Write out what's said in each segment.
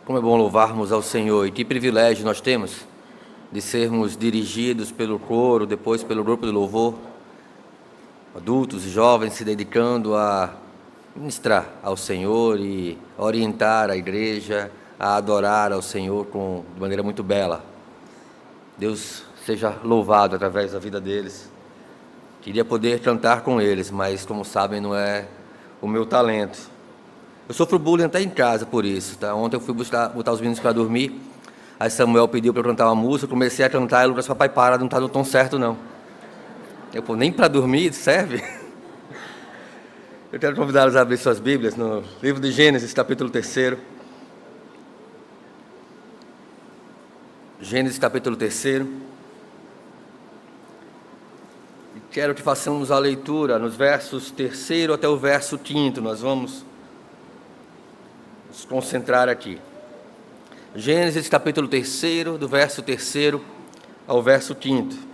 Como é bom louvarmos ao Senhor, e que privilégio nós temos de sermos dirigidos pelo coro, depois pelo grupo de louvor, adultos e jovens se dedicando a ministrar ao Senhor e orientar a igreja a adorar ao Senhor de maneira muito bela. Deus seja louvado através da vida deles. Queria poder cantar com eles, mas como sabem não é o meu talento. Eu sofro bullying até em casa por isso, tá? Ontem eu fui botar os meninos para dormir, aí Samuel pediu para eu cantar uma música, eu comecei a cantar, e o Lucas, papai, para, não está no tom certo não. Eu, pô, nem para dormir serve? Eu quero convidá-los a abrir suas Bíblias no livro de Gênesis, capítulo 3. Gênesis, capítulo 3. E quero que façamos a leitura nos versos 3 até o verso 5. Nós vamos nos concentrar aqui. Gênesis, capítulo 3, do verso 3 ao verso 5.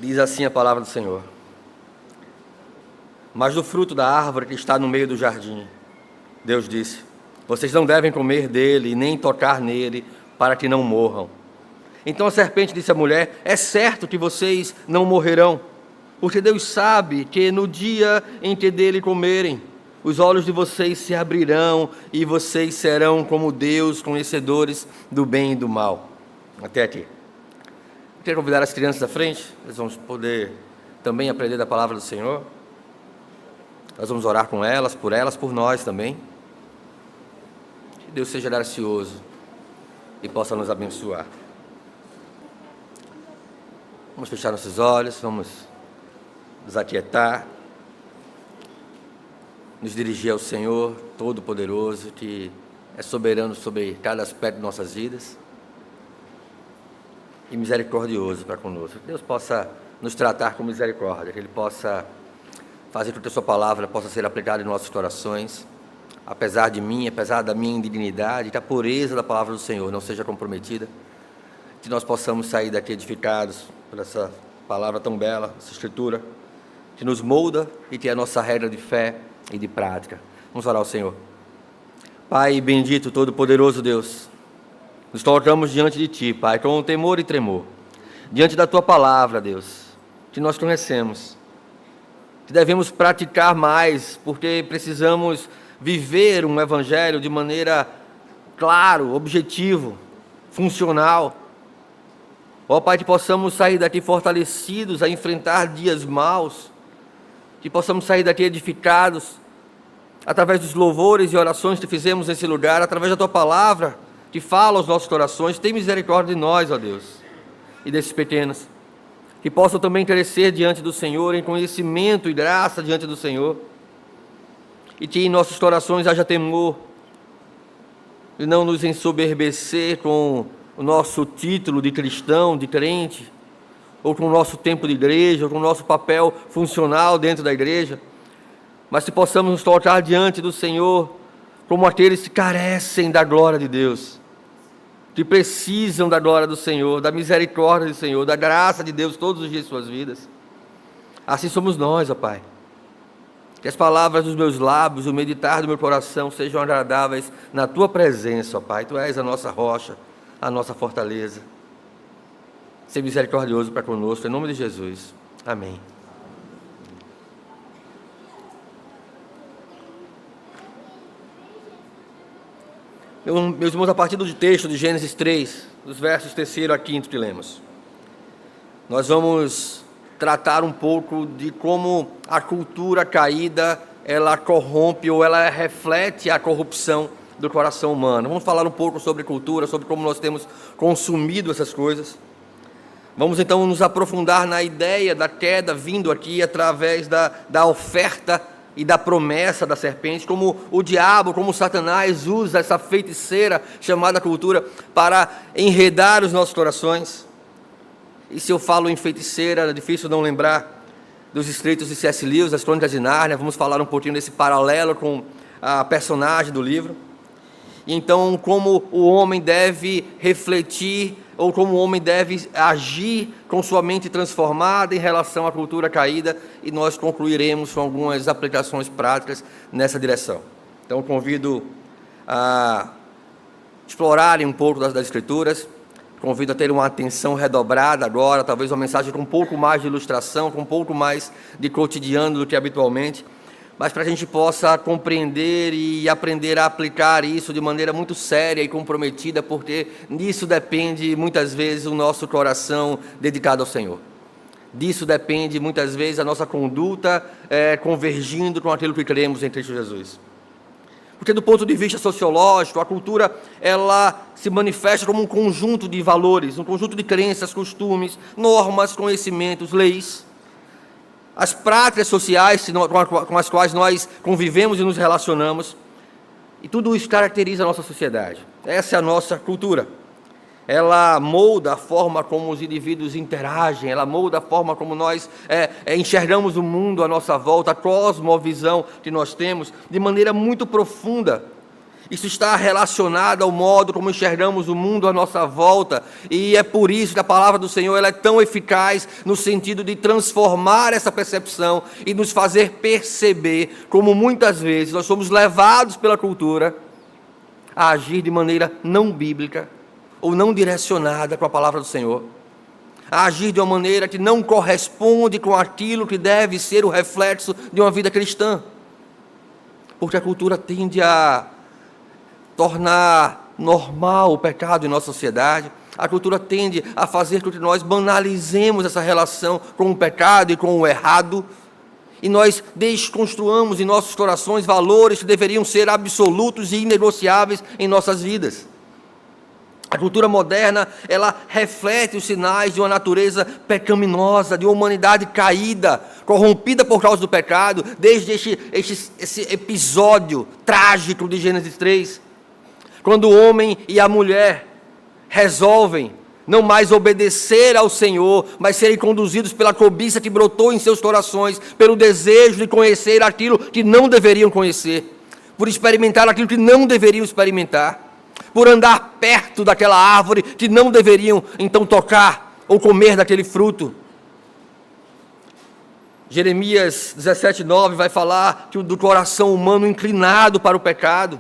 Diz assim a palavra do Senhor: Mas do fruto da árvore que está no meio do jardim, Deus disse: vocês não devem comer dele, nem tocar nele, para que não morram. Então a serpente disse à mulher: é certo que vocês não morrerão, porque Deus sabe que no dia em que dele comerem, os olhos de vocês se abrirão e vocês serão como Deus, conhecedores do bem e do mal. Até aqui. Quero convidar as crianças à frente, eles vão poder também aprender da palavra do Senhor. Nós vamos orar com elas, por nós também. Que Deus seja gracioso e possa nos abençoar. Vamos fechar nossos olhos, vamos nos aquietar, nos dirigir ao Senhor Todo-Poderoso, que é soberano sobre cada aspecto de nossas vidas e misericordioso para conosco. Que Deus possa nos tratar com misericórdia, que Ele possa fazer com que a Sua palavra possa ser aplicada em nossos corações, apesar de mim, apesar da minha indignidade, que a pureza da palavra do Senhor não seja comprometida, que nós possamos sair daqui edificados por essa palavra tão bela, essa escritura, que nos molda e que é a nossa regra de fé e de prática. Vamos orar ao Senhor. Pai bendito, todo-poderoso Deus, nos colocamos diante de Ti, Pai, com temor e tremor, diante da Tua palavra, Deus, que nós conhecemos, que devemos praticar mais, porque precisamos viver um evangelho de maneira claro, objetivo, funcional. Ó Pai, que possamos sair daqui fortalecidos a enfrentar dias maus, que possamos sair daqui edificados, através dos louvores e orações que fizemos nesse lugar, através da Tua palavra, que fala aos nossos corações. Tem misericórdia de nós, ó Deus, e desses pequenos, que possam também crescer diante do Senhor, em conhecimento e graça diante do Senhor, e que em nossos corações haja temor, e não nos ensoberbecer com o nosso título de cristão, de crente, ou com o nosso tempo de igreja, ou com o nosso papel funcional dentro da igreja, mas que possamos nos colocar diante do Senhor como aqueles que carecem da glória de Deus, que precisam da glória do Senhor, da misericórdia do Senhor, da graça de Deus todos os dias de suas vidas. Assim somos nós, ó Pai. Que as palavras dos meus lábios, o meditar do meu coração sejam agradáveis na Tua presença, ó Pai. Tu és a nossa rocha, a nossa fortaleza. Ser misericordioso para conosco, em nome de Jesus. Amém. Meus irmãos, a partir do texto de Gênesis 3, dos versos 3 a 5 que lemos, nós vamos tratar um pouco de como a cultura caída, ela corrompe ou ela reflete a corrupção do coração humano. Vamos falar um pouco sobre cultura, sobre como nós temos consumido essas coisas. Vamos então nos aprofundar na ideia da queda vindo aqui através da oferta e da promessa da serpente, como o diabo, como Satanás usa essa feiticeira chamada cultura para enredar os nossos corações. E se eu falo em feiticeira, é difícil não lembrar dos escritos de C.S. Lewis, das Crônicas de Nárnia. Vamos falar um pouquinho desse paralelo com a personagem do livro. E então, como o homem deve refletir ou como o homem deve agir com sua mente transformada em relação à cultura caída, e nós concluiremos com algumas aplicações práticas nessa direção. Então, convido a explorarem um pouco das Escrituras, convido a ter uma atenção redobrada agora, talvez uma mensagem com um pouco mais de ilustração, com um pouco mais de cotidiano do que habitualmente, mas para que a gente possa compreender e aprender a aplicar isso de maneira muito séria e comprometida, porque nisso depende muitas vezes o nosso coração dedicado ao Senhor. Disso depende muitas vezes a nossa conduta convergindo com aquilo que cremos em Cristo Jesus. Porque do ponto de vista sociológico, a cultura ela se manifesta como um conjunto de valores, um conjunto de crenças, costumes, normas, conhecimentos, leis. As práticas sociais com as quais nós convivemos e nos relacionamos, e tudo isso caracteriza a nossa sociedade. Essa é a nossa cultura. Ela molda a forma como os indivíduos interagem, ela molda a forma como nós enxergamos o mundo à nossa volta, a cosmovisão que nós temos, de maneira muito profunda. Isso está relacionado ao modo como enxergamos o mundo à nossa volta, e é por isso que a palavra do Senhor ela é tão eficaz no sentido de transformar essa percepção e nos fazer perceber como muitas vezes nós somos levados pela cultura a agir de maneira não bíblica ou não direcionada com a palavra do Senhor, a agir de uma maneira que não corresponde com aquilo que deve ser o reflexo de uma vida cristã, porque a cultura tende a tornar normal o pecado em nossa sociedade. A cultura tende a fazer com que nós banalizemos essa relação com o pecado e com o errado, e nós desconstruamos em nossos corações valores que deveriam ser absolutos e inegociáveis em nossas vidas. A cultura moderna, ela reflete os sinais de uma natureza pecaminosa, de uma humanidade caída, corrompida por causa do pecado, desde esse episódio trágico de Gênesis 3, quando o homem e a mulher resolvem não mais obedecer ao Senhor, mas serem conduzidos pela cobiça que brotou em seus corações, pelo desejo de conhecer aquilo que não deveriam conhecer, por experimentar aquilo que não deveriam experimentar, por andar perto daquela árvore que não deveriam então tocar ou comer daquele fruto. Jeremias 17:9 vai falar do coração humano inclinado para o pecado.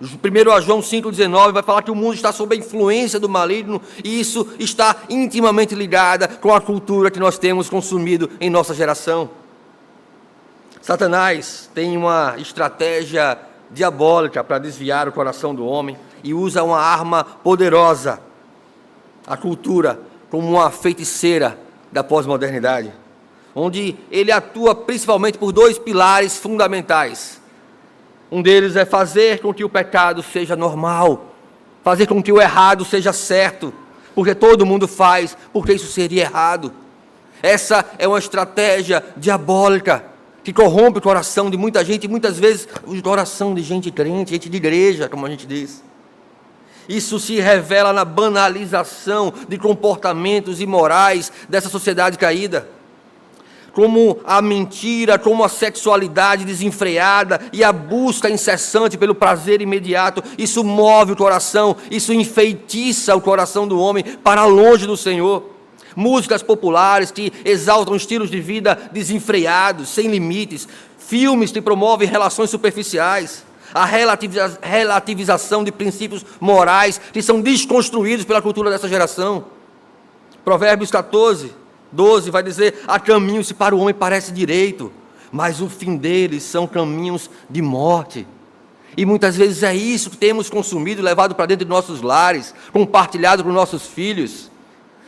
1 João 5,19 vai falar que o mundo está sob a influência do maligno, e isso está intimamente ligado com a cultura que nós temos consumido em nossa geração. Satanás tem uma estratégia diabólica para desviar o coração do homem, e usa uma arma poderosa, a cultura, como uma feiticeira da pós-modernidade, onde ele atua principalmente por dois pilares fundamentais. Um deles é fazer com que o pecado seja normal, fazer com que o errado seja certo, porque todo mundo faz, porque isso seria errado. Essa é uma estratégia diabólica que corrompe o coração de muita gente, e muitas vezes o coração de gente crente, gente de igreja, como a gente diz. Isso se revela na banalização de comportamentos imorais dessa sociedade caída, como a mentira, como a sexualidade desenfreada e a busca incessante pelo prazer imediato. Isso move o coração, isso enfeitiça o coração do homem para longe do Senhor. Músicas populares que exaltam estilos de vida desenfreados, sem limites, filmes que promovem relações superficiais, a relativização de princípios morais que são desconstruídos pela cultura dessa geração. Provérbios 14:12 vai dizer: há caminhos que para o homem parece direito, mas o fim deles são caminhos de morte. E muitas vezes é isso que temos consumido, levado para dentro de nossos lares, compartilhado com nossos filhos,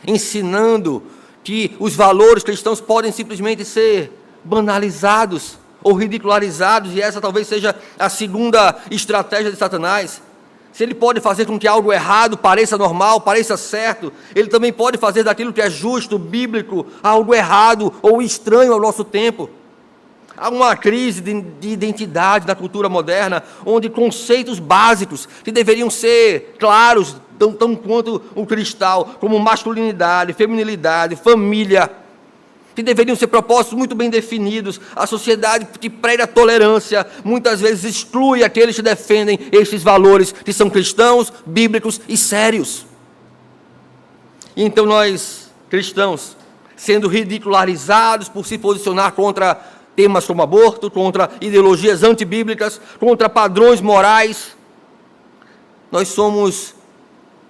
ensinando que os valores cristãos podem simplesmente ser banalizados ou ridicularizados, e essa talvez seja a segunda estratégia de Satanás. Se ele pode fazer com que algo errado pareça normal, pareça certo, ele também pode fazer daquilo que é justo, bíblico, algo errado ou estranho ao nosso tempo. Há uma crise de identidade na cultura moderna, onde conceitos básicos que deveriam ser claros, tão quanto o cristal, como masculinidade, feminilidade, família, que deveriam ser propósitos muito bem definidos. A sociedade que prega a tolerância muitas vezes exclui aqueles que defendem estes valores, que são cristãos, bíblicos e sérios. E então nós, cristãos, sendo ridicularizados por se posicionar contra temas como aborto, contra ideologias antibíblicas, contra padrões morais, nós somos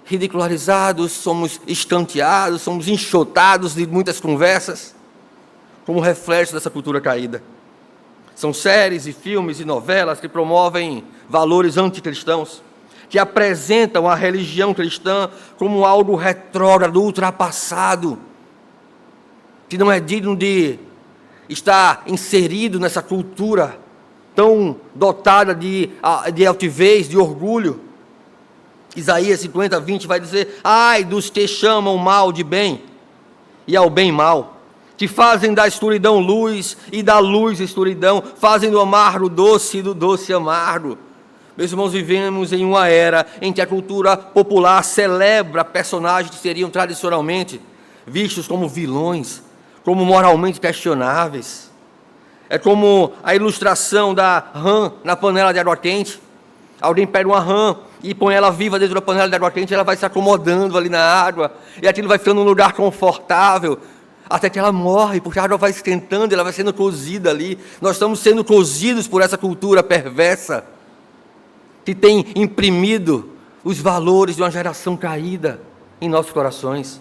ridicularizados, somos escanteados, somos enxotados de muitas conversas, como reflexo dessa cultura caída. São séries e filmes e novelas que promovem valores anticristãos, que apresentam a religião cristã como algo retrógrado, ultrapassado, que não é digno de estar inserido nessa cultura tão dotada de altivez, de orgulho. Isaías 50, 20 vai dizer: ai dos que chamam mal de bem e ao bem mal, que fazem da escuridão luz e da luz escuridão, fazem do amargo doce e do doce amargo. Meus irmãos, vivemos em uma era em que a cultura popular celebra personagens que seriam tradicionalmente vistos como vilões, como moralmente questionáveis. É como a ilustração da rã na panela de água quente. Alguém pega uma rã e põe ela viva dentro da panela de água quente, ela vai se acomodando ali na água, e aquilo vai ficando num lugar confortável, até que ela morre, porque a água vai esquentando, ela vai sendo cozida ali. Nós estamos sendo cozidos por essa cultura perversa, que tem imprimido os valores de uma geração caída em nossos corações.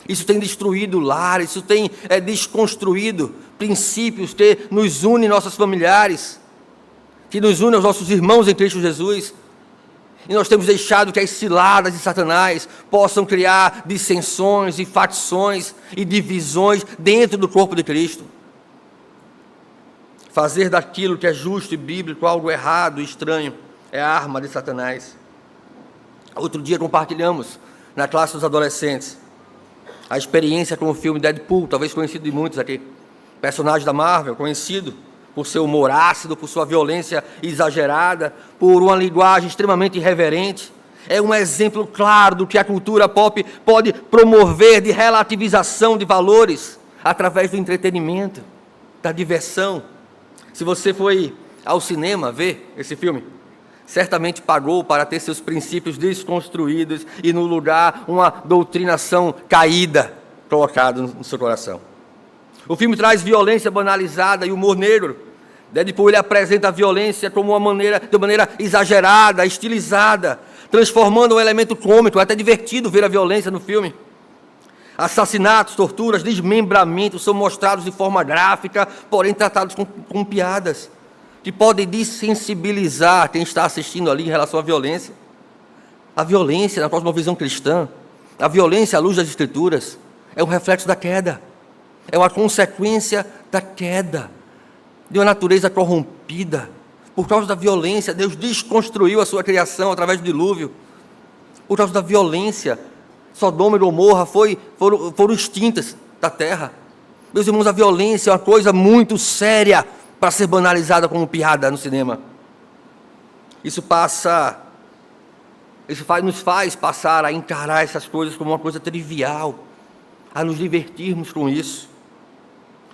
Isso tem destruído lares, isso tem desconstruído princípios que nos unem nossos familiares, que nos unem aos nossos irmãos em Cristo Jesus. E nós temos deixado que as ciladas de Satanás possam criar dissensões e facções e divisões dentro do corpo de Cristo. Fazer daquilo que é justo e bíblico algo errado e estranho é a arma de Satanás. Outro dia compartilhamos na classe dos adolescentes a experiência com o filme Deadpool, talvez conhecido de muitos aqui. Personagem da Marvel, conhecido por seu humor ácido, por sua violência exagerada, por uma linguagem extremamente irreverente. É um exemplo claro do que a cultura pop pode promover de relativização de valores através do entretenimento, da diversão. Se você foi ao cinema ver esse filme, certamente pagou para ter seus princípios desconstruídos e, no lugar, uma doutrinação caída colocada no seu coração. O filme traz violência banalizada e humor negro. Deadpool ele apresenta a violência como de maneira exagerada, estilizada, transformando um elemento cômico, até divertido ver a violência no filme. Assassinatos, torturas, desmembramentos são mostrados de forma gráfica, porém tratados com piadas, que podem desensibilizar quem está assistindo ali em relação à violência. A violência, na cosmovisão cristã, a violência à luz das Escrituras, é um reflexo da queda, é uma consequência da queda, de uma natureza corrompida. Por causa da violência, Deus desconstruiu a sua criação através do dilúvio. Por causa da violência, Sodoma e Gomorra foram extintas da terra. Meus irmãos, a violência é uma coisa muito séria para ser banalizada como piada no cinema. Isso nos faz passar a encarar essas coisas como uma coisa trivial, a nos divertirmos com isso.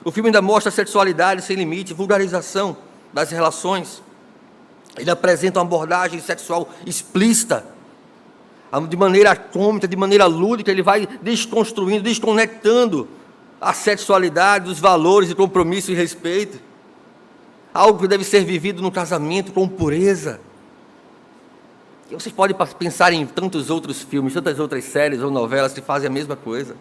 O filme ainda mostra a sexualidade sem limite, vulgarização das relações. Ele apresenta uma abordagem sexual explícita, de maneira cômica, de maneira lúdica. Ele vai desconstruindo, desconectando a sexualidade dos valores de compromisso e respeito. Algo que deve ser vivido no casamento com pureza. E vocês podem pensar em tantos outros filmes, tantas outras séries ou novelas que fazem a mesma coisa,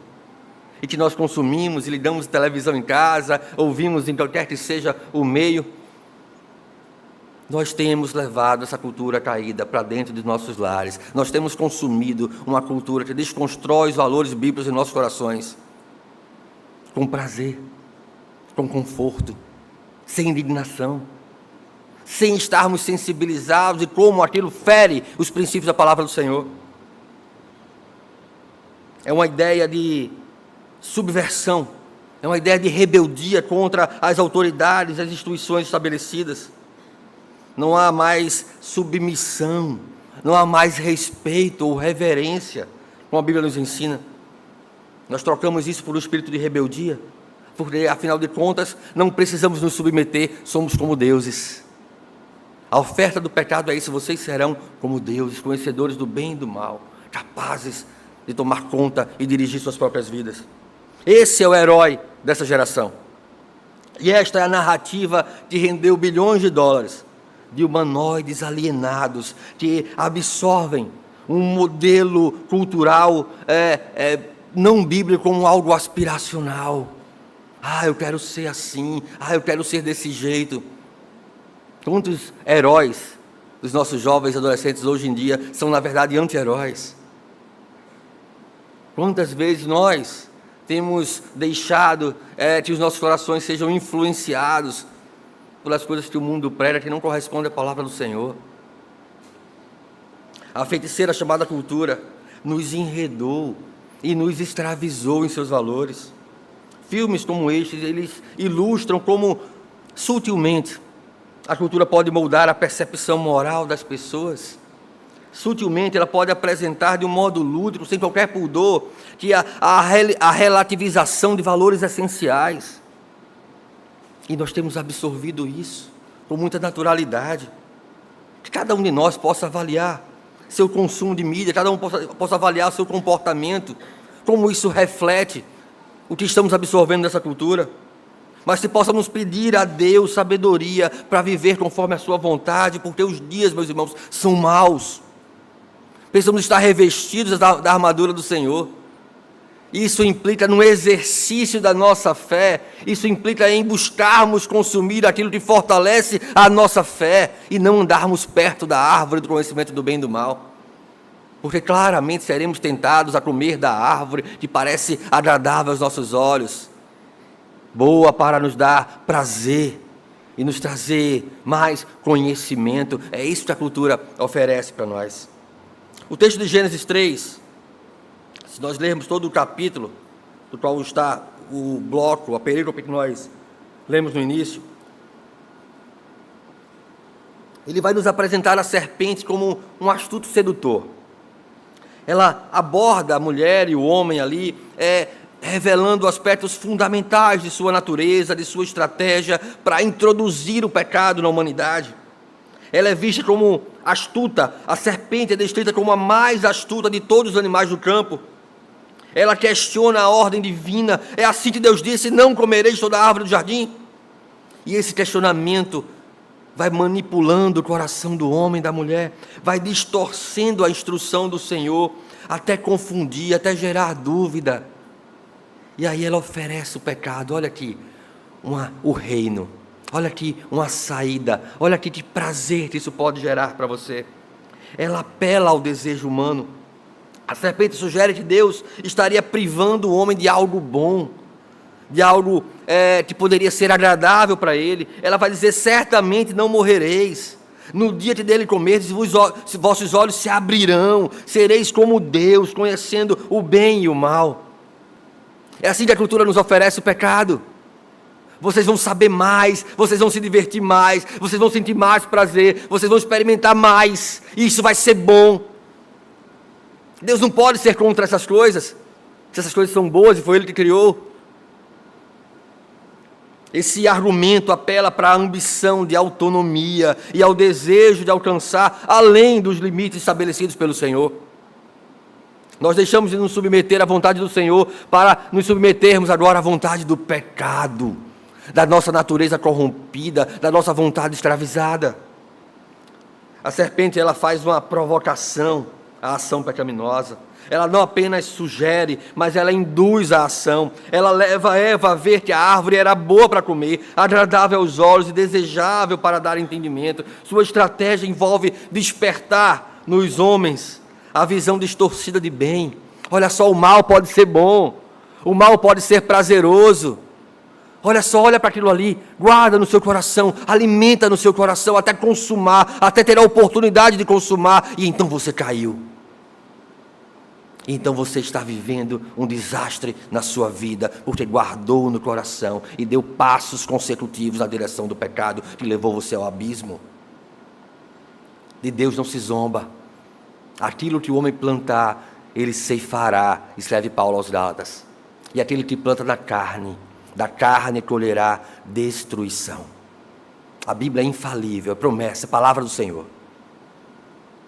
e que nós consumimos e ligamos televisão em casa, ouvimos em qualquer que seja o meio. Nós temos levado essa cultura caída para dentro dos nossos lares. Nós temos consumido uma cultura que desconstrói os valores bíblicos em nossos corações, com prazer, com conforto, sem indignação, sem estarmos sensibilizados de como aquilo fere os princípios da palavra do Senhor. É uma ideia de subversão, é uma ideia de rebeldia contra as autoridades, as instituições estabelecidas. Não há mais submissão, não há mais respeito ou reverência, como a Bíblia nos ensina. Nós trocamos isso por um espírito de rebeldia, porque, afinal de contas, não precisamos nos submeter, somos como deuses. A oferta do pecado é isso: vocês serão como deuses, conhecedores do bem e do mal, capazes de tomar conta e dirigir suas próprias vidas. Esse é o herói dessa geração. E esta é a narrativa que rendeu bilhões de dólares, de humanoides alienados, que absorvem um modelo cultural não bíblico como algo aspiracional. Eu quero ser assim, eu quero ser desse jeito. Quantos heróis dos nossos jovens e adolescentes hoje em dia são, na verdade, anti-heróis? Quantas vezes nós temos deixado que os nossos corações sejam influenciados pelas coisas que o mundo prega, que não correspondem à palavra do Senhor? A feiticeira chamada cultura nos enredou e nos escravizou em seus valores. Filmes como estes, eles ilustram como sutilmente a cultura pode moldar a percepção moral das pessoas. Sutilmente ela pode apresentar de um modo lúdico, sem qualquer pudor, que a relativização de valores essenciais. E nós temos absorvido isso com muita naturalidade. Que cada um de nós possa avaliar seu consumo de mídia, cada um possa avaliar seu comportamento, como isso reflete o que estamos absorvendo dessa cultura. Mas se possamos pedir a Deus sabedoria para viver conforme a sua vontade, porque os dias, meus irmãos, são maus. Precisamos estar revestidos da armadura do Senhor. Isso implica no exercício da nossa fé, isso implica em buscarmos consumir aquilo que fortalece a nossa fé e não andarmos perto da árvore do conhecimento do bem e do mal. Porque claramente seremos tentados a comer da árvore que parece agradável aos nossos olhos, boa para nos dar prazer e nos trazer mais conhecimento. É isso que a cultura oferece para nós. O texto de Gênesis 3, se nós lermos todo o capítulo, do qual está o bloco, a perícope que nós lemos no início, ele vai nos apresentar a serpente como um astuto sedutor. Ela aborda a mulher e o homem ali, revelando aspectos fundamentais de sua natureza, de sua estratégia para introduzir o pecado na humanidade. Ela é vista como astuta, a serpente é descrita como a mais astuta de todos os animais do campo. Ela questiona a ordem divina, é assim que Deus disse: não comereis toda a árvore do jardim. E esse questionamento vai manipulando o coração do homem e da mulher, vai distorcendo a instrução do Senhor, até confundir, até gerar dúvida. E aí ela oferece o pecado. Olha aqui, o reino. Olha aqui uma saída. Olha aqui que prazer que isso pode gerar para você. Ela apela ao desejo humano. A serpente sugere que Deus estaria privando o homem de algo bom, de algo que poderia ser agradável para ele. Ela vai dizer: certamente não morrereis. No dia que dele comerdes, vossos olhos se abrirão. Sereis como Deus, conhecendo o bem e o mal. É assim que a cultura nos oferece o pecado. Vocês vão saber mais, vocês vão se divertir mais, vocês vão sentir mais prazer, vocês vão experimentar mais, e isso vai ser bom. Deus não pode ser contra essas coisas, se essas coisas são boas e foi Ele que criou. Esse argumento apela para a ambição de autonomia e ao desejo de alcançar além dos limites estabelecidos pelo Senhor. Nós deixamos de nos submeter à vontade do Senhor para nos submetermos agora à vontade do pecado, da nossa natureza corrompida, da nossa vontade escravizada. A serpente, ela faz uma provocação à ação pecaminosa. Ela não apenas sugere, mas ela induz a ação. Ela leva Eva a ver que a árvore era boa para comer, agradável aos olhos e desejável para dar entendimento. Sua estratégia envolve despertar nos homens a visão distorcida de bem. Olha só, o mal pode ser bom, o mal pode ser prazeroso. Olha só, olha para aquilo ali, guarda no seu coração, alimenta no seu coração até consumar, até ter a oportunidade de consumar, e então você caiu. Então você está vivendo um desastre na sua vida, porque guardou no coração e deu passos consecutivos na direção do pecado, que levou você ao abismo. De Deus não se zomba. Aquilo que o homem plantar, ele ceifará, escreve Paulo aos Gálatas. E aquele que planta da carne colherá destruição. A Bíblia é infalível, é promessa, é palavra do Senhor.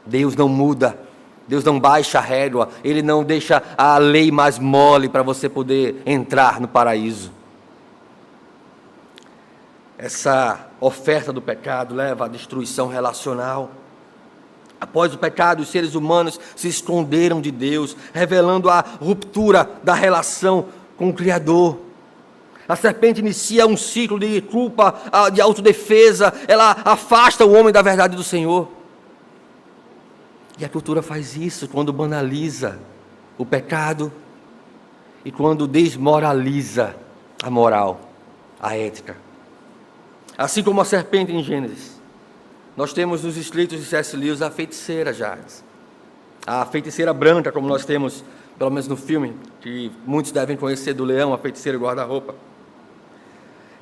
Deus não muda Deus não baixa a régua, Ele não deixa a lei mais mole para você poder entrar no paraíso. Essa oferta do pecado leva à destruição relacional. Após o pecado, os seres humanos se esconderam de Deus, revelando a ruptura da relação com o Criador. A serpente inicia um ciclo de culpa, de autodefesa, ela afasta o homem da verdade do Senhor. E a cultura faz isso quando banaliza o pecado e quando desmoraliza a moral, a ética. Assim como a serpente em Gênesis, nós temos nos escritos de C.S. Lewis a feiticeira Jades. A feiticeira branca, como nós temos, pelo menos no filme, que muitos devem conhecer, do Leão, a feiticeira guarda-roupa.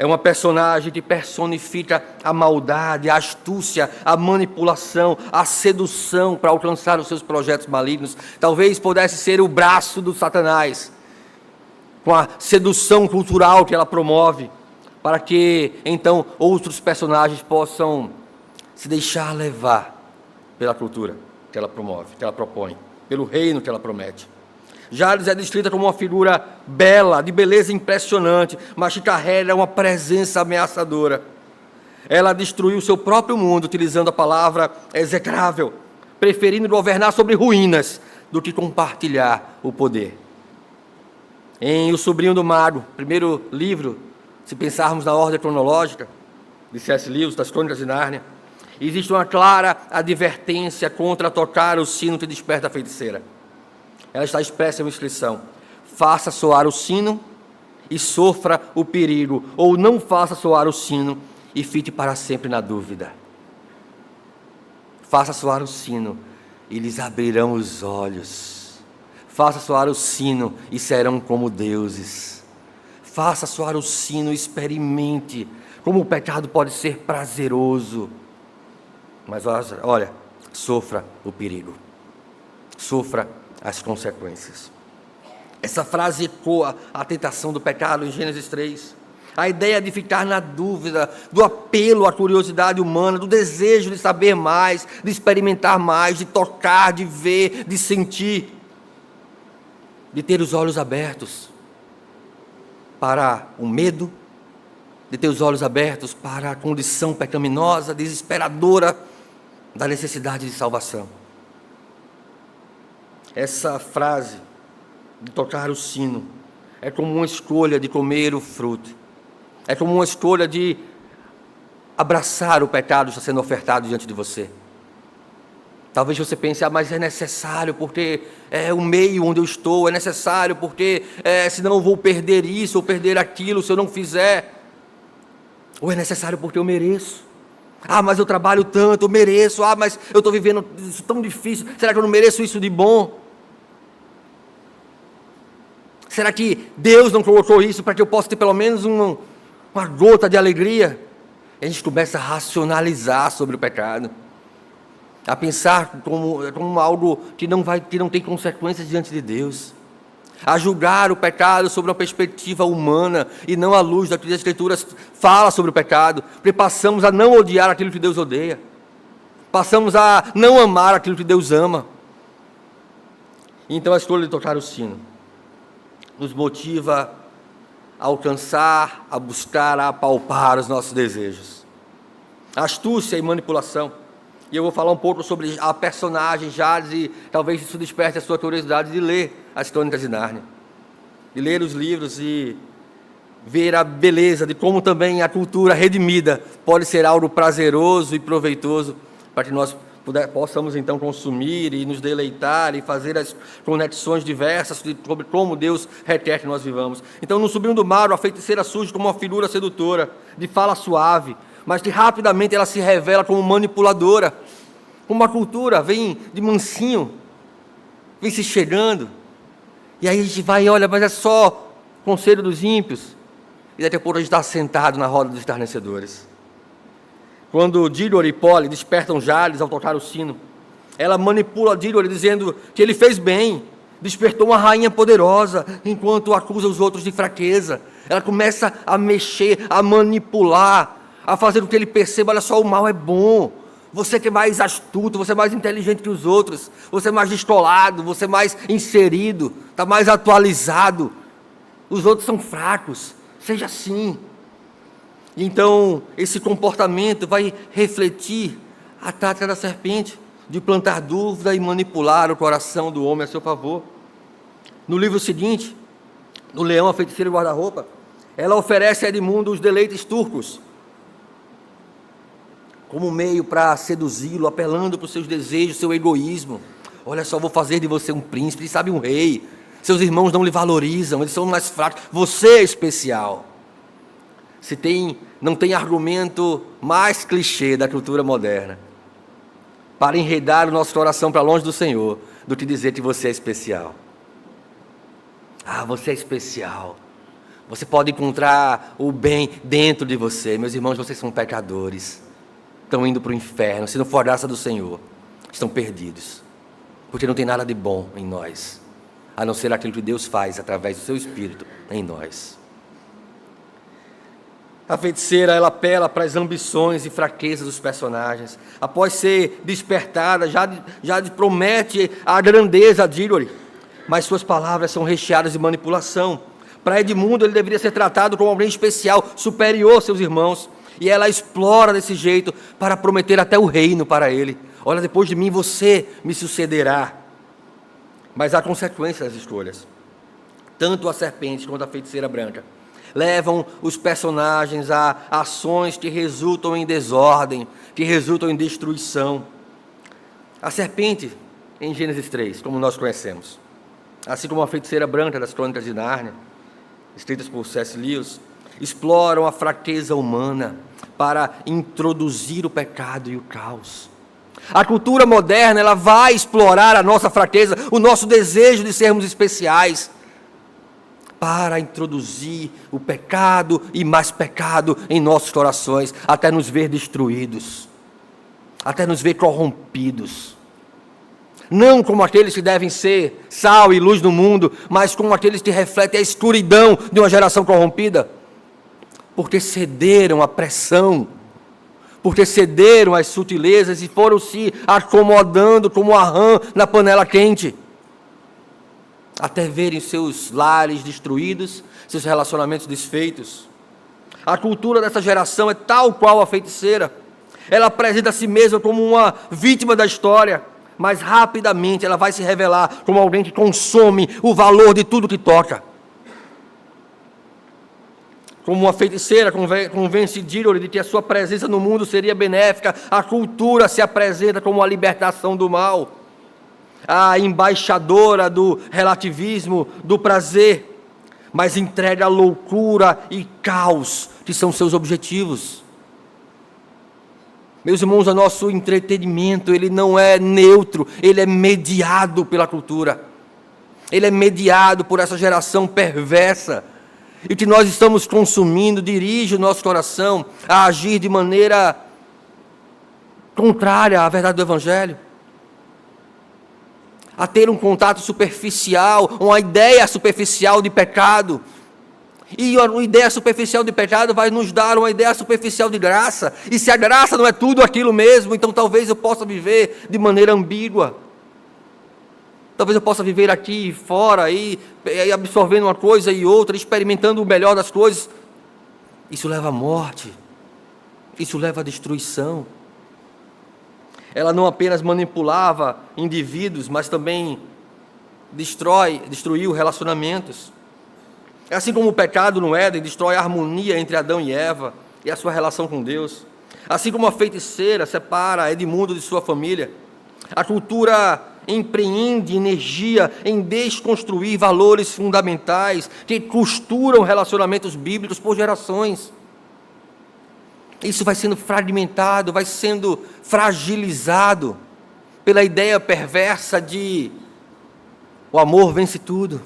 É uma personagem que personifica a maldade, a astúcia, a manipulação, a sedução para alcançar os seus projetos malignos. Talvez pudesse ser o braço do Satanás, com a sedução cultural que ela promove, para que então outros personagens possam se deixar levar pela cultura que ela promove, que ela propõe, pelo reino que ela promete. Jades é descrita como uma figura bela, de beleza impressionante, mas que carrega uma presença ameaçadora. Ela destruiu o seu próprio mundo, utilizando a palavra execrável, preferindo governar sobre ruínas do que compartilhar o poder. Em O Sobrinho do Mago, primeiro livro, se pensarmos na ordem cronológica, de C.S. Lewis, das Crônicas de Nárnia, existe uma clara advertência contra tocar o sino que desperta a feiticeira. Ela está expressa em uma inscrição: faça soar o sino e sofra o perigo, ou não faça soar o sino e fique para sempre na dúvida. Faça soar o sino e lhes abrirão os olhos. Faça soar o sino e serão como deuses. Faça soar o sino e experimente como o pecado pode ser prazeroso. Mas olha, sofra o perigo. Sofra as consequências. Essa frase ecoa a tentação do pecado em Gênesis 3. A ideia de ficar na dúvida, do apelo à curiosidade humana, do desejo de saber mais, de experimentar mais, de tocar, de ver, de sentir, de ter os olhos abertos para o medo, de ter os olhos abertos para a condição pecaminosa, desesperadora da necessidade de salvação. Essa frase de tocar o sino é como uma escolha de comer o fruto. É como uma escolha de abraçar o pecado que está sendo ofertado diante de você. Talvez você pense, mas é necessário porque é o meio onde eu estou, é necessário porque senão eu vou perder isso ou perder aquilo se eu não fizer. Ou é necessário porque eu mereço. Mas eu trabalho tanto, eu mereço. Mas eu estou vivendo isso tão difícil. Será que eu não mereço isso de bom? Será que Deus não colocou isso para que eu possa ter pelo menos uma gota de alegria? E a gente começa a racionalizar sobre o pecado, a pensar como algo que não tem consequências diante de Deus, a julgar o pecado sobre uma perspectiva humana e não à luz daquilo que as Escrituras fala sobre o pecado, porque passamos a não odiar aquilo que Deus odeia, passamos a não amar aquilo que Deus ama. Então a escolha de tocar o sino nos motiva a alcançar, a buscar, a apalpar os nossos desejos. Astúcia e manipulação. E eu vou falar um pouco sobre a personagem Jades e talvez isso desperte a sua curiosidade de ler as Crônicas de Nárnia, de ler os livros e ver a beleza de como também a cultura redimida pode ser algo prazeroso e proveitoso para que nós possamos então consumir e nos deleitar e fazer as conexões diversas sobre como Deus requer que nós vivamos. Então, no Sobrinho do Mago, a feiticeira surge como uma figura sedutora, de fala suave, mas que rapidamente ela se revela como manipuladora. Como a cultura vem de mansinho, vem se chegando, e aí a gente vai e olha, mas é só conselho dos ímpios, e daqui a pouco a gente está sentado na roda dos estarnecedores. Quando Dídore e Poli despertam Jades ao tocar o sino, ela manipula Dídore dizendo que ele fez bem, despertou uma rainha poderosa, enquanto acusa os outros de fraqueza. Ela começa a mexer, a manipular, a fazer com que ele perceba, olha só, o mal é bom, Você que é mais astuto, você é mais inteligente que os outros, você é mais descolado, você é mais inserido, está mais atualizado. Os outros são fracos, seja assim. Então, esse comportamento vai refletir a tática da serpente, de plantar dúvida e manipular o coração do homem a seu favor. No livro seguinte, no Leão, a Feiticeira e o Guarda-Roupa, ela oferece a Edmundo os deleites turcos, como meio para seduzi-lo, apelando para os seus desejos, seu egoísmo. Olha só, vou fazer de você um príncipe, sabe, um rei. Seus irmãos não lhe valorizam, eles são mais fracos. Você é especial. Não tem argumento mais clichê da cultura moderna para enredar o nosso coração para longe do Senhor do que dizer que você é especial. Ah, você é especial. Você pode encontrar o bem dentro de você. Meus irmãos, vocês são pecadores. Estão indo para o inferno. Se não for a graça do Senhor, estão perdidos. Porque não tem nada de bom em nós, a não ser aquilo que Deus faz através do seu Espírito em nós. A feiticeira, ela apela para as ambições e fraquezas dos personagens. Após ser despertada, já promete a grandeza de Dílore, mas suas palavras são recheadas de manipulação. Para Edmundo, ele deveria ser tratado como alguém especial, superior aos seus irmãos, e ela explora desse jeito para prometer até o reino para ele. Olha, depois de mim você me sucederá. Mas há consequências das escolhas. Tanto a serpente quanto a feiticeira branca levam os personagens a ações que resultam em desordem, que resultam em destruição. A serpente, em Gênesis 3, como nós conhecemos, assim como a feiticeira branca das Crônicas de Nárnia, escritas por C.S. Lewis, exploram a fraqueza humana para introduzir o pecado e o caos. A cultura moderna, ela vai explorar a nossa fraqueza, o nosso desejo de sermos especiais, para introduzir o pecado e mais pecado em nossos corações, até nos ver destruídos, até nos ver corrompidos. Não como aqueles que devem ser sal e luz do mundo, mas como aqueles que refletem a escuridão de uma geração corrompida, porque cederam à pressão, porque cederam às sutilezas e foram se acomodando como a rã na panela quente, até verem seus lares destruídos, seus relacionamentos desfeitos. A cultura dessa geração é tal qual a feiticeira. Ela apresenta a si mesma como uma vítima da história, mas rapidamente ela vai se revelar como alguém que consome o valor de tudo que toca. Como uma feiticeira convence Dílore de que a sua presença no mundo seria benéfica, a cultura se apresenta como a libertação do mal, a embaixadora do relativismo, do prazer, mas entrega a loucura e caos, que são seus objetivos. Meus irmãos, o nosso entretenimento, ele não é neutro, ele é mediado pela cultura. Ele é mediado por essa geração perversa. E o que nós estamos consumindo dirige o nosso coração a agir de maneira contrária à verdade do Evangelho, a ter um contato superficial, uma ideia superficial de pecado. E uma ideia superficial de pecado vai nos dar uma ideia superficial de graça. E se a graça não é tudo aquilo mesmo, então talvez eu possa viver de maneira ambígua. Talvez eu possa viver aqui e fora, aí absorvendo uma coisa e outra, experimentando o melhor das coisas. Isso leva à morte. Isso leva à destruição. Ela não apenas manipulava indivíduos, mas também destruiu relacionamentos. Assim como o pecado no Éden destrói a harmonia entre Adão e Eva e a sua relação com Deus. Assim como a feiticeira separa Edmundo de sua família, a cultura empreende energia em desconstruir valores fundamentais que costuram relacionamentos bíblicos por gerações. Isso vai sendo fragmentado, vai sendo fragilizado pela ideia perversa de o amor vence tudo.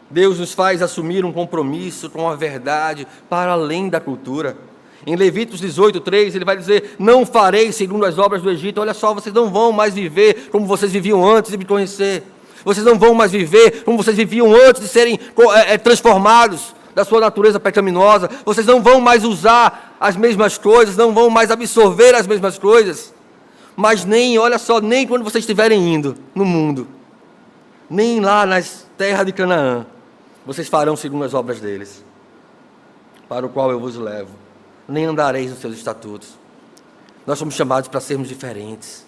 Deus nos faz assumir um compromisso com a verdade para além da cultura. Em Levíticos 18:3, ele vai dizer: não farei segundo as obras do Egito. Olha só, vocês não vão mais viver como vocês viviam antes de me conhecer. Vocês não vão mais viver como vocês viviam antes de serem transformados da sua natureza pecaminosa. Vocês não vão mais usar as mesmas coisas, não vão mais absorver as mesmas coisas, mas nem, olha só, nem quando vocês estiverem indo no mundo, nem lá nas terras de Canaã, vocês farão segundo as obras deles, para o qual eu vos levo, nem andareis nos seus estatutos. Nós somos chamados para sermos diferentes,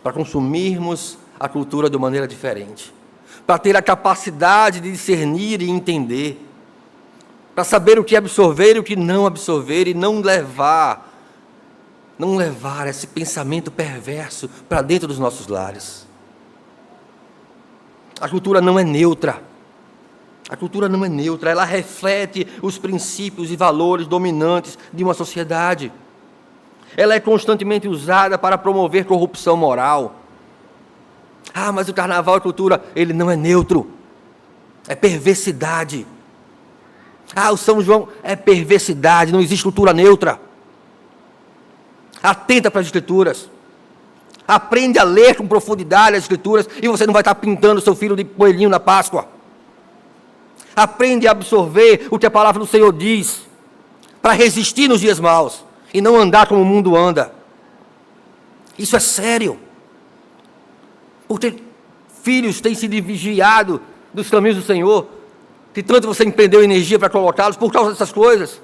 para consumirmos a cultura de maneira diferente, para ter a capacidade de discernir e entender, para saber o que absorver e o que não absorver, e não levar esse pensamento perverso para dentro dos nossos lares. A cultura não é neutra. A cultura não é neutra, ela reflete os princípios e valores dominantes de uma sociedade. Ela é constantemente usada para promover corrupção moral. Ah, mas o carnaval e a cultura, ele não é neutro. É perversidade. Ah, o São João é perversidade, não existe cultura neutra. Atenta para as Escrituras. Aprende a ler com profundidade as Escrituras e você não vai estar pintando seu filho de coelhinho na Páscoa. Aprende a absorver o que a palavra do Senhor diz, para resistir nos dias maus e não andar como o mundo anda. Isso é sério. Porque filhos têm sido vigiados dos caminhos do Senhor, que tanto você empreendeu energia para colocá-los por causa dessas coisas,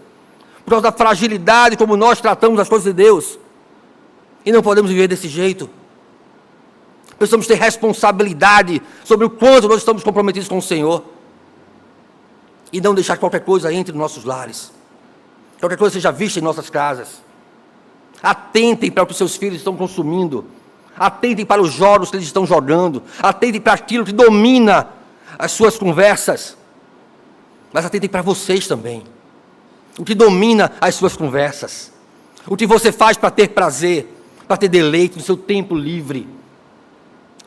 por causa da fragilidade como nós tratamos as coisas de Deus. E não podemos viver desse jeito. Precisamos ter responsabilidade sobre o quanto nós estamos comprometidos com o Senhor. E não deixar que qualquer coisa entre nos nossos lares. Qualquer coisa seja vista em nossas casas. Atentem para o que seus filhos estão consumindo. Atentem para os jogos que eles estão jogando. Atentem para aquilo que domina as suas conversas. Mas atentem para vocês também. O que domina as suas conversas. O que você faz para ter prazer, para ter deleite no seu tempo livre.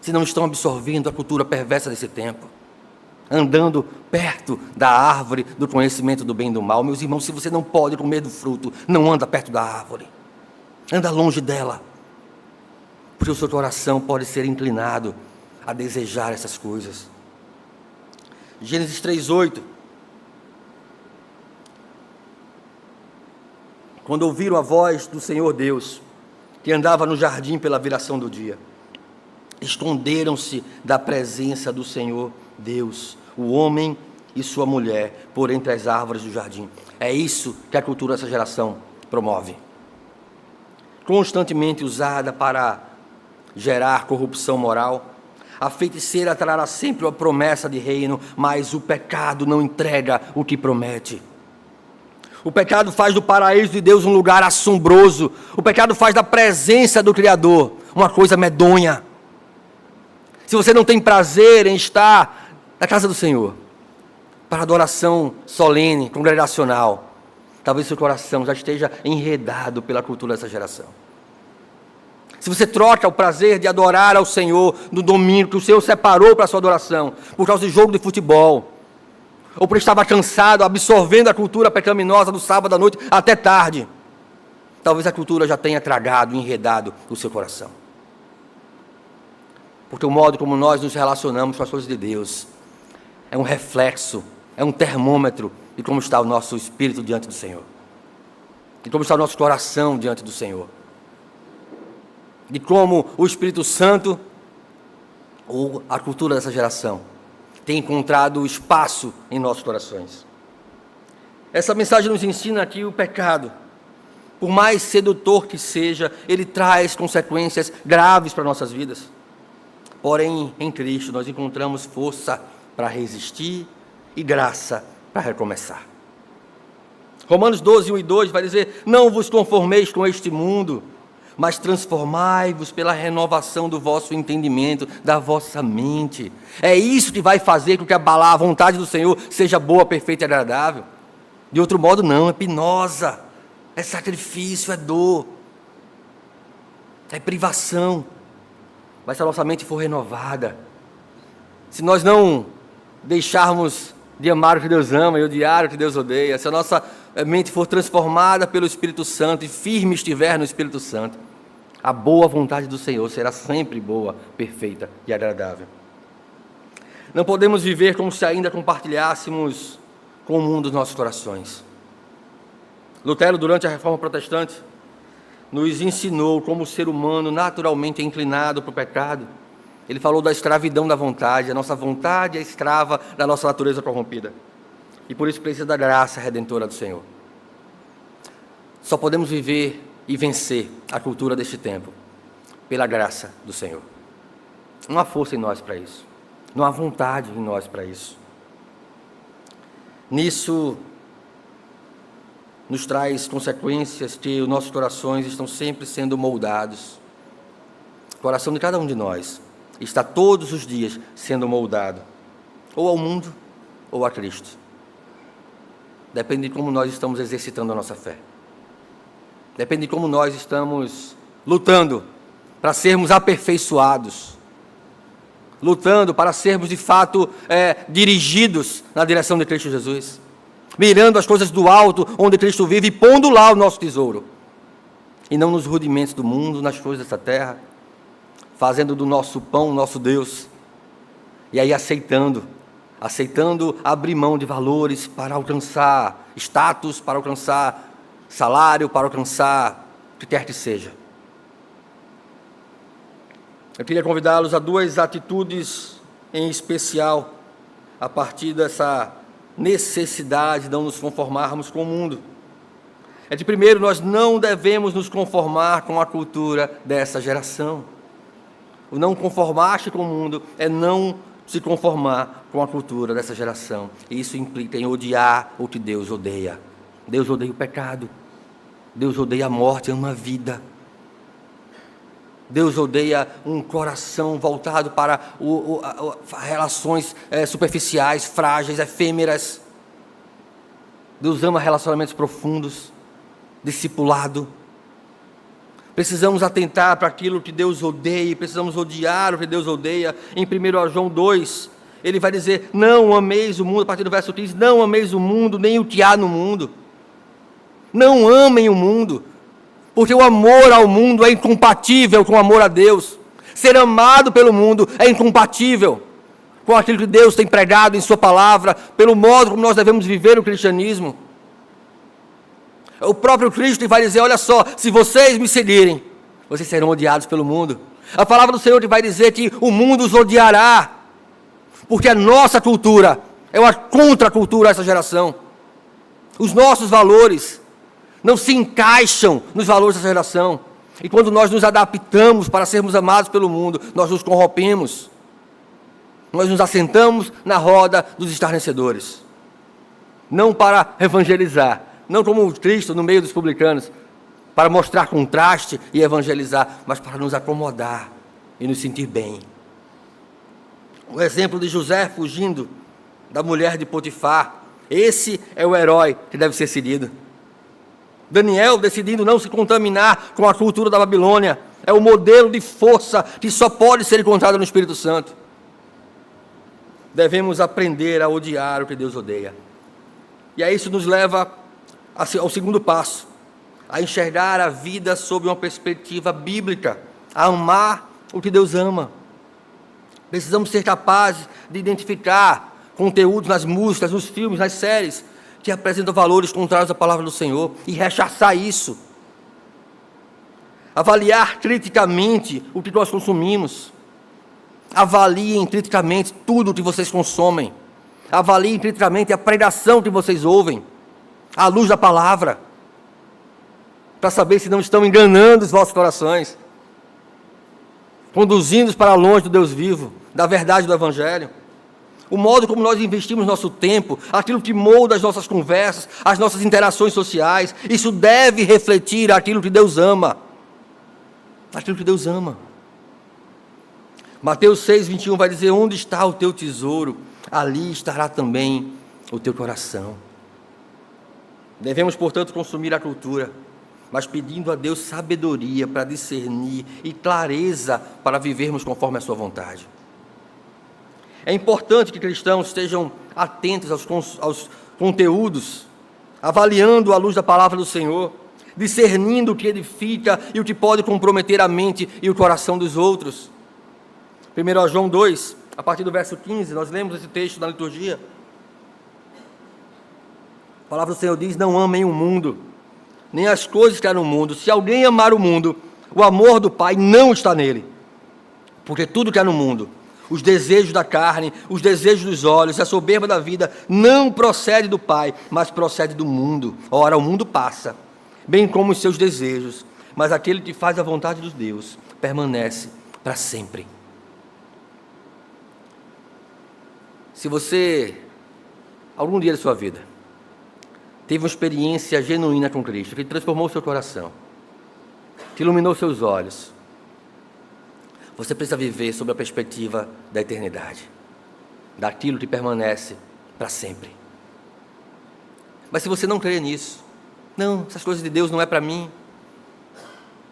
Se não estão absorvendo a cultura perversa desse tempo. Andando perto da árvore do conhecimento do bem e do mal. Meus irmãos, se você não pode comer do fruto, não anda perto da árvore. Anda longe dela. Porque o seu coração pode ser inclinado a desejar essas coisas. Gênesis 3:8. Quando ouviram a voz do Senhor Deus, que andava no jardim pela viração do dia, esconderam-se da presença do Senhor Deus, o homem e sua mulher, por entre as árvores do jardim. É isso que a cultura dessa geração promove. Constantemente usada para gerar corrupção moral. A feiticeira trará sempre uma promessa de reino, mas o pecado não entrega o que promete. O pecado faz do paraíso de Deus um lugar assombroso. O pecado faz da presença do Criador uma coisa medonha. Se você não tem prazer em estar na casa do Senhor, para adoração solene, congregacional, talvez seu coração já esteja enredado pela cultura dessa geração. Se você troca o prazer de adorar ao Senhor no domingo, que o Senhor separou para a sua adoração, por causa de jogo de futebol, ou por estar cansado, absorvendo a cultura pecaminosa do sábado à noite até tarde, talvez a cultura já tenha tragado, enredado o seu coração. Porque o modo como nós nos relacionamos com as coisas de Deus é um reflexo, é um termômetro de como está o nosso espírito diante do Senhor, de como está o nosso coração diante do Senhor, de como o Espírito Santo, ou a cultura dessa geração, tem encontrado espaço em nossos corações. Essa mensagem nos ensina que o pecado, por mais sedutor que seja, ele traz consequências graves para nossas vidas. Porém, em Cristo, nós encontramos força para resistir e graça para recomeçar. Romanos 12, 1 e 2 vai dizer: não vos conformeis com este mundo, mas transformai-vos pela renovação do vosso entendimento, da vossa mente. É isso que vai fazer com que a vontade do Senhor seja boa, perfeita e agradável. De outro modo, não, é penosa, é sacrifício, é dor, é privação. Mas se a nossa mente for renovada, se nós não deixarmos de amar o que Deus ama e odiar o que Deus odeia, se a nossa mente for transformada pelo Espírito Santo e firme estiver no Espírito Santo, a boa vontade do Senhor será sempre boa, perfeita e agradável. Não podemos viver como se ainda compartilhássemos com o mundo dos nossos corações. Lutero, durante a Reforma Protestante, nos ensinou como o ser humano naturalmente é inclinado para o pecado. Ele falou da escravidão da vontade. A nossa vontade é escrava da nossa natureza corrompida. E por isso precisa da graça redentora do Senhor. Só podemos viver e vencer a cultura deste tempo pela graça do Senhor. Não há força em nós para isso. Não há vontade em nós para isso. Nisso nos traz consequências que os nossos corações estão sempre sendo moldados. O coração de cada um de nós está todos os dias sendo moldado, ou ao mundo, ou a Cristo. Depende de como nós estamos exercitando a nossa fé. Depende de como nós estamos lutando para sermos aperfeiçoados, lutando para sermos de fato dirigidos na direção de Cristo Jesus, mirando as coisas do alto, onde Cristo vive, e pondo lá o nosso tesouro, e não nos rudimentos do mundo, nas coisas dessa terra, fazendo do nosso pão o nosso Deus, e aí aceitando abrir mão de valores para alcançar status, para alcançar salário, para alcançar o que quer que seja. Eu queria convidá-los a duas atitudes em especial, a partir dessa necessidade de não nos conformarmos com o mundo. De primeiro, nós não devemos nos conformar com a cultura dessa geração. O não conformar-se com o mundo é não se conformar com a cultura dessa geração. E isso implica em odiar o que Deus odeia. Deus odeia o pecado. Deus odeia a morte, ama a vida. Deus odeia um coração voltado para relações superficiais, frágeis, efêmeras. Deus ama relacionamentos profundos, discipulado. Precisamos atentar para aquilo que Deus odeia, precisamos odiar o que Deus odeia. Em 1 João 2, ele vai dizer: não ameis o mundo, a partir do verso 15, não ameis o mundo, nem o que há no mundo. Não amem o mundo, porque o amor ao mundo é incompatível com o amor a Deus. Ser amado pelo mundo é incompatível com aquilo que Deus tem pregado em sua palavra, pelo modo como nós devemos viver o cristianismo. O próprio Cristo vai dizer: olha só, se vocês me seguirem, vocês serão odiados pelo mundo. A palavra do Senhor vai dizer que o mundo os odiará, porque a nossa cultura é uma contracultura a essa geração. Os nossos valores não se encaixam nos valores dessa geração. E quando nós nos adaptamos para sermos amados pelo mundo, nós nos corrompemos. Nós nos assentamos na roda dos estarnecedores. Não para evangelizar, não como Cristo no meio dos publicanos, para mostrar contraste e evangelizar, mas para nos acomodar e nos sentir bem. O exemplo de José fugindo da mulher de Potifar, esse é o herói que deve ser seguido. Daniel decidindo não se contaminar com a cultura da Babilônia, é o modelo de força que só pode ser encontrado no Espírito Santo. Devemos aprender a odiar o que Deus odeia. E aí isso nos leva ao segundo passo, a enxergar a vida sob uma perspectiva bíblica, a amar o que Deus ama. Precisamos ser capazes de identificar conteúdos nas músicas, nos filmes, nas séries, que apresentam valores contrários à palavra do Senhor, e rechaçar isso. Avaliar criticamente o que nós consumimos. Avaliem criticamente tudo o que vocês consomem. Avaliem criticamente a pregação que vocês ouvem, à luz da palavra, para saber se não estão enganando os vossos corações, conduzindo-os para longe do Deus vivo, da verdade do Evangelho. O modo como nós investimos nosso tempo, aquilo que molda as nossas conversas, as nossas interações sociais, isso deve refletir aquilo que Deus ama. Aquilo que Deus ama. Mateus 6, 21 vai dizer: onde está o teu tesouro, ali estará também o teu coração. Devemos, portanto, consumir a cultura, mas pedindo a Deus sabedoria para discernir e clareza para vivermos conforme a sua vontade. É importante que cristãos estejam atentos aos conteúdos, avaliando à luz da palavra do Senhor, discernindo o que edifica e o que pode comprometer a mente e o coração dos outros. 1 João 2, a partir do verso 15, nós lemos esse texto na liturgia. A palavra do Senhor diz: não amem o mundo, nem as coisas que há no mundo. Se alguém amar o mundo, o amor do Pai não está nele. Porque tudo que há no mundo, os desejos da carne, os desejos dos olhos, a soberba da vida, não procede do Pai, mas procede do mundo. Ora, o mundo passa, bem como os seus desejos, mas aquele que faz a vontade de Deus permanece para sempre. Se você, algum dia da sua vida, teve uma experiência genuína com Cristo, que transformou o seu coração, que iluminou seus olhos, você precisa viver sob a perspectiva da eternidade, daquilo que permanece para sempre. Mas se você não crê nisso, não, essas coisas de Deus não é para mim,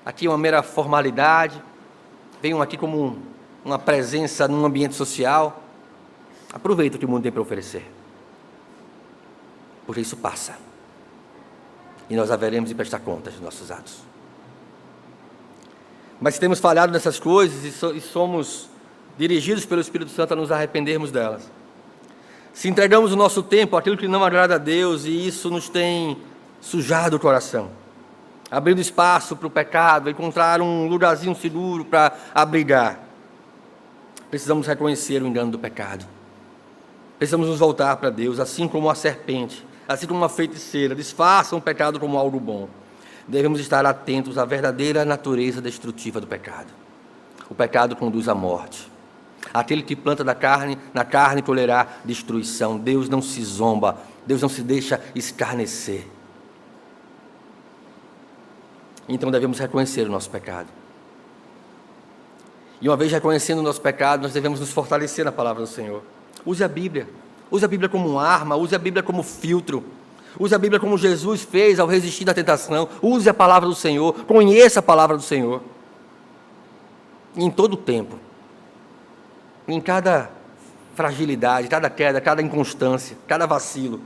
aqui é uma mera formalidade, venham aqui como uma presença num ambiente social, aproveita o que o mundo tem para oferecer, porque isso passa, e nós haveremos de prestar contas dos nossos atos. Mas se temos falhado nessas coisas e somos dirigidos pelo Espírito Santo a nos arrependermos delas, se entregamos o nosso tempo àquilo que não agrada a Deus, e isso nos tem sujado o coração, abrindo espaço para o pecado, encontrar um lugarzinho seguro para abrigar, precisamos reconhecer o engano do pecado. Precisamos nos voltar para Deus, assim como a serpente, assim como uma feiticeira, disfarçam o pecado como algo bom. Devemos estar atentos à verdadeira natureza destrutiva do pecado. O pecado conduz à morte. Aquele que planta na carne colherá destruição. Deus não se zomba, Deus não se deixa escarnecer. Então devemos reconhecer o nosso pecado. E uma vez reconhecendo o nosso pecado, nós devemos nos fortalecer na palavra do Senhor. Use a Bíblia como uma arma, use a Bíblia como filtro, use a Bíblia como Jesus fez ao resistir da tentação, use a palavra do Senhor, conheça a palavra do Senhor, em todo o tempo, em cada fragilidade, cada queda, cada inconstância, cada vacilo,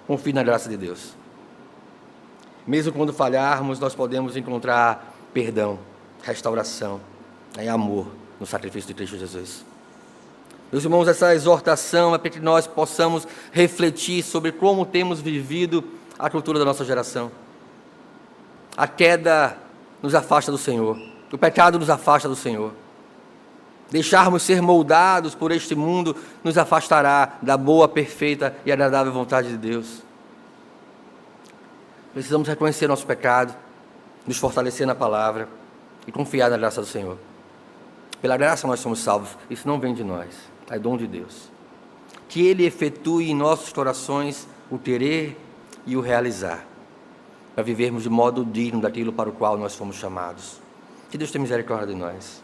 confie na graça de Deus. Mesmo quando falharmos, nós podemos encontrar perdão, restauração e amor no sacrifício de Cristo Jesus. Meus irmãos, essa exortação é para que nós possamos refletir sobre como temos vivido a cultura da nossa geração. A queda nos afasta do Senhor, o pecado nos afasta do Senhor. Deixarmos ser moldados por este mundo nos afastará da boa, perfeita e agradável vontade de Deus. Precisamos reconhecer nosso pecado, nos fortalecer na palavra e confiar na graça do Senhor. Pela graça nós somos salvos, isso não vem de nós, é dom de Deus. Que Ele efetue em nossos corações o querer e o realizar, para vivermos de modo digno daquilo para o qual nós fomos chamados. Que Deus tenha misericórdia de nós.